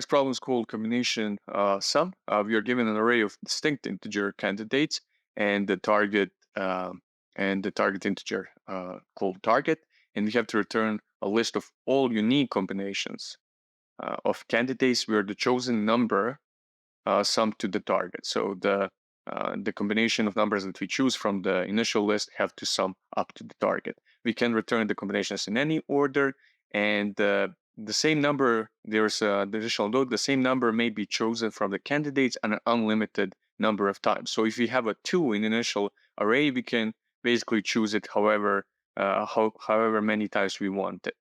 next problem is called combination sum. We are given an array of distinct integer candidates and the target integer called target, and we have to return a list of all unique combinations of candidates where the chosen number sum to the target. So the combination of numbers that we choose from the initial list have to sum up to the target. We can return the combinations in any order, and the same number, there's the additional note, the same number may be chosen from the candidates an unlimited number of times. So if we have a 2 in initial array, we can basically choose it however many times we want it.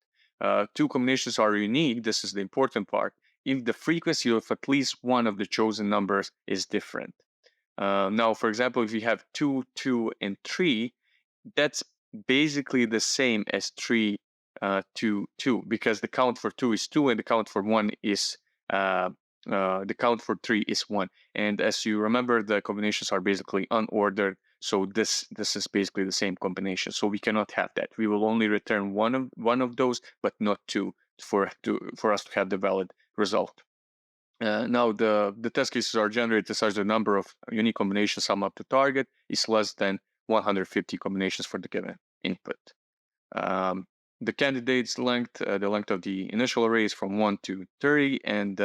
Two combinations are unique. This is the important part if the frequency of at least one of the chosen numbers is different. Now, for example, if you have 2, 2, and 3, that's basically the same as 3, 2, 2, because the count for 2 is 2 and the count for 1 is the count for 3 is 1. And as you remember, the combinations are basically unordered. So this is basically the same combination. So we cannot have that. We will only return one of those, but not two for us to have the valid result. Now the test cases are generated such that the number of unique combinations sum up to target is less than 150 combinations for the given input. The candidate's length, the length of the initial array is from 1 to 30, and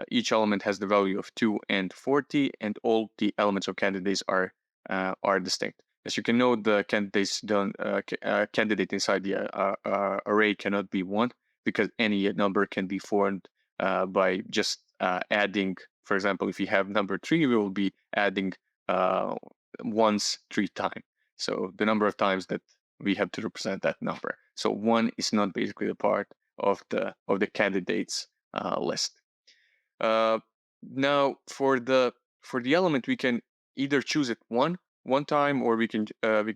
each element has the value of 2 and 40, and all the elements of candidates are distinct. As you can note, the candidate inside the array cannot be 1 because any number can be formed by just adding. For example, if you have number 3, we will be adding ones 3 times. So the number of times that we have to represent that number. So 1 is not basically a part of the candidates list. Now for the element, we can either choose it one time, or we can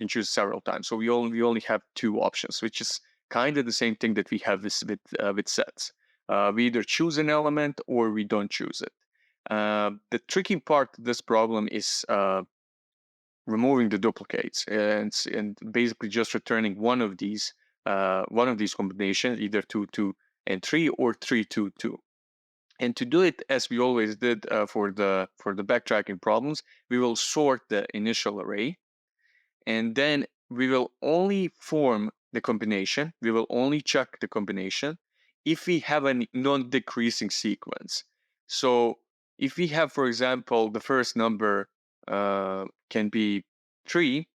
choose several times. So we only have 2 options, which is kind of the same thing that we have with sets. We either choose an element or we don't choose it. The tricky part of this problem is removing the duplicates and basically just returning one of these combinations, either 2, 2, and 3 or 3, 2, 2. And to do it as we always did for the backtracking problems, we will sort the initial array, and then we will only form the combination. We will only check the combination if we have a non-decreasing sequence. So if we have, for example, the first number can be 3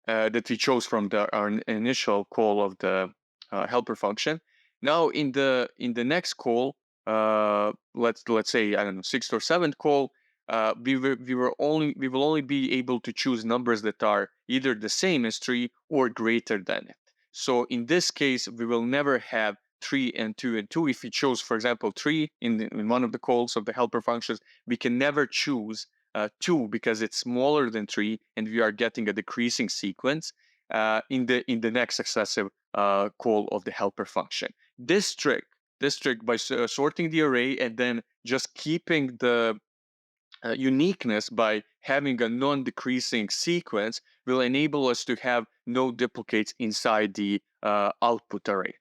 that we chose from our initial call of the helper function. Now in the next call, let's say, I don't know, 6th or 7th call, we will only be able to choose numbers that are either the same as 3 or greater than it. So in this case, we will never have 3 and 2 and 2. If we chose, for example, 3 in one of the calls of the helper functions, we can never choose 2 because it's smaller than 3, and we are getting a decreasing sequence in the next successive call of the helper function. This trick by sorting the array and then just keeping the uniqueness by having a non-decreasing sequence will enable us to have no duplicates inside the output array.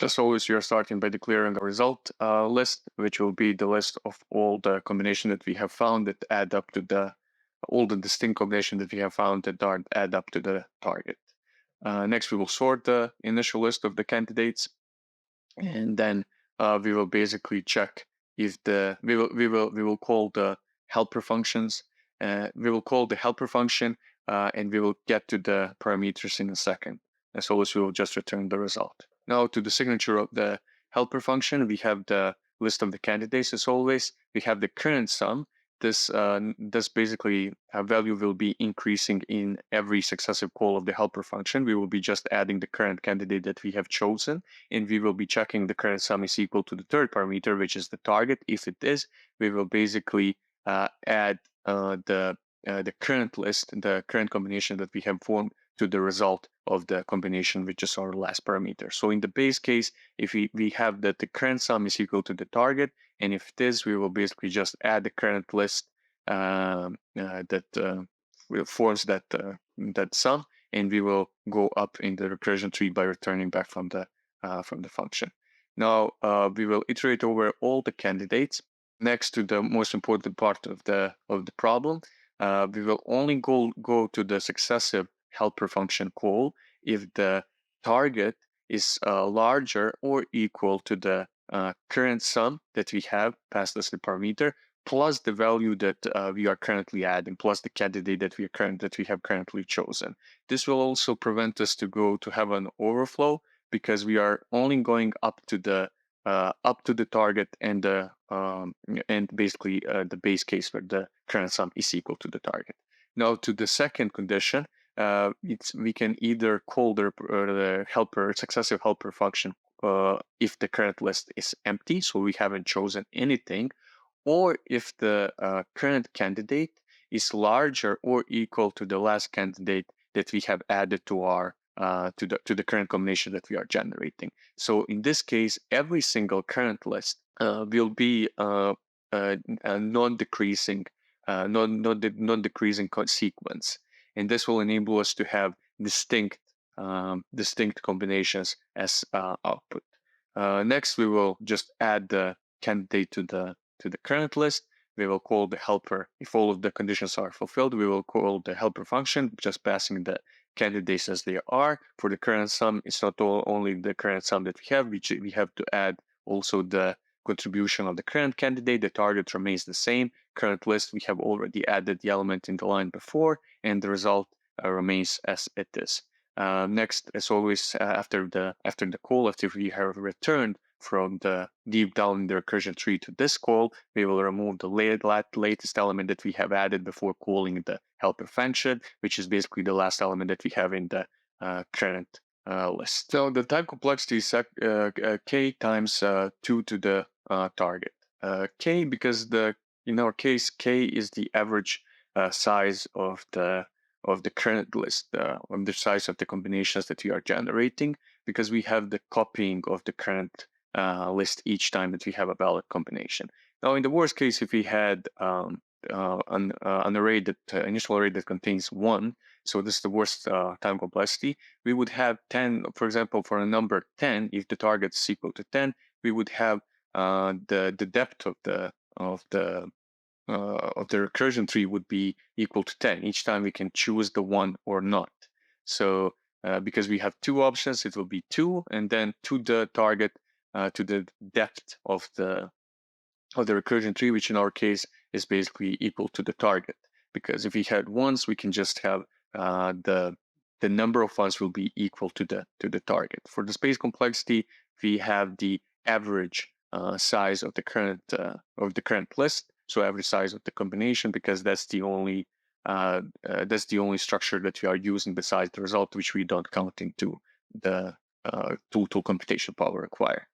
As always, we are starting by declaring a result list, which will be the list of all the combinations that we have found that add up to all the distinct combinations that we have found that add up to the target. Next, we will sort the initial list of the candidates, and then we will basically check if we will call the helper functions. We will call the helper function, and we will get to the parameters in a second. As always, we will just return the result. Now to the signature of the helper function, we have the list of the candidates. As always, we have the current sum. This basically value will be increasing in every successive call of the helper function. We will be just adding the current candidate that we have chosen, and we will be checking the current sum is equal to the third parameter, which is the target. If it is, we will basically add the current list, the current combination that we have formed, to the result of the combination, which is our last parameter. So in the base case, if we have that the current sum is equal to the target, and if it is, we will basically just add the current list that forms that sum, and we will go up in the recursion tree by returning back from the function. Now we will iterate over all the candidates. Next to the most important part of the problem, we will only go to the successive helper function call if the target is larger or equal to the current sum that we have passed as the parameter, plus the value that we are currently adding, plus the candidate that we have currently chosen. This will also prevent us to have an overflow, because we are only going up to the target and basically the base case where the current sum is equal to the target. Now to the second condition, we can either call the helper successive helper function if the current list is empty, so we haven't chosen anything, or if the current candidate is larger or equal to the last candidate that we have added to our to the current combination that we are generating. So in this case, every single current list will be a non-decreasing non-decreasing sequence, and this will enable us to have distinct combinations as output. Next, we will just add the candidate to the current list. We will call the helper. If all of the conditions are fulfilled, we will call the helper function, just passing the candidates as they are. For the current sum, it's not only the current sum that we have, we have to add also the contribution of the current candidate. The target remains the same. Current list, we have already added the element in the line before, and the result remains as it is. Next, as always, after the call, after we have returned from the deep down in the recursion tree to this call, we will remove the latest element that we have added before calling the helper function, which is basically the last element that we have in the current list. So the time complexity is k times 2 to the target. K, because in our case, k is the average size of the current list, of the size of the combinations that we are generating, because we have the copying of the current list each time that we have a valid combination. Now, in the worst case, if we had an array initial array that contains 1, so this is the worst time complexity, we would have 10, for example, for a number 10, if the target is equal to 10, we would have the depth of the recursion tree would be equal to 10. Each time we can choose the 1 or not. So because we have two options, it will be 2, and then to the target, to the depth of the recursion tree, which in our case is basically equal to the target. Because if we had ones, we can just have the number of ones will be equal to the target. For the space complexity, we have the average size of the current list, so average size of the combination, because that's the only structure that we are using besides the result, which we don't count into the total computation power required.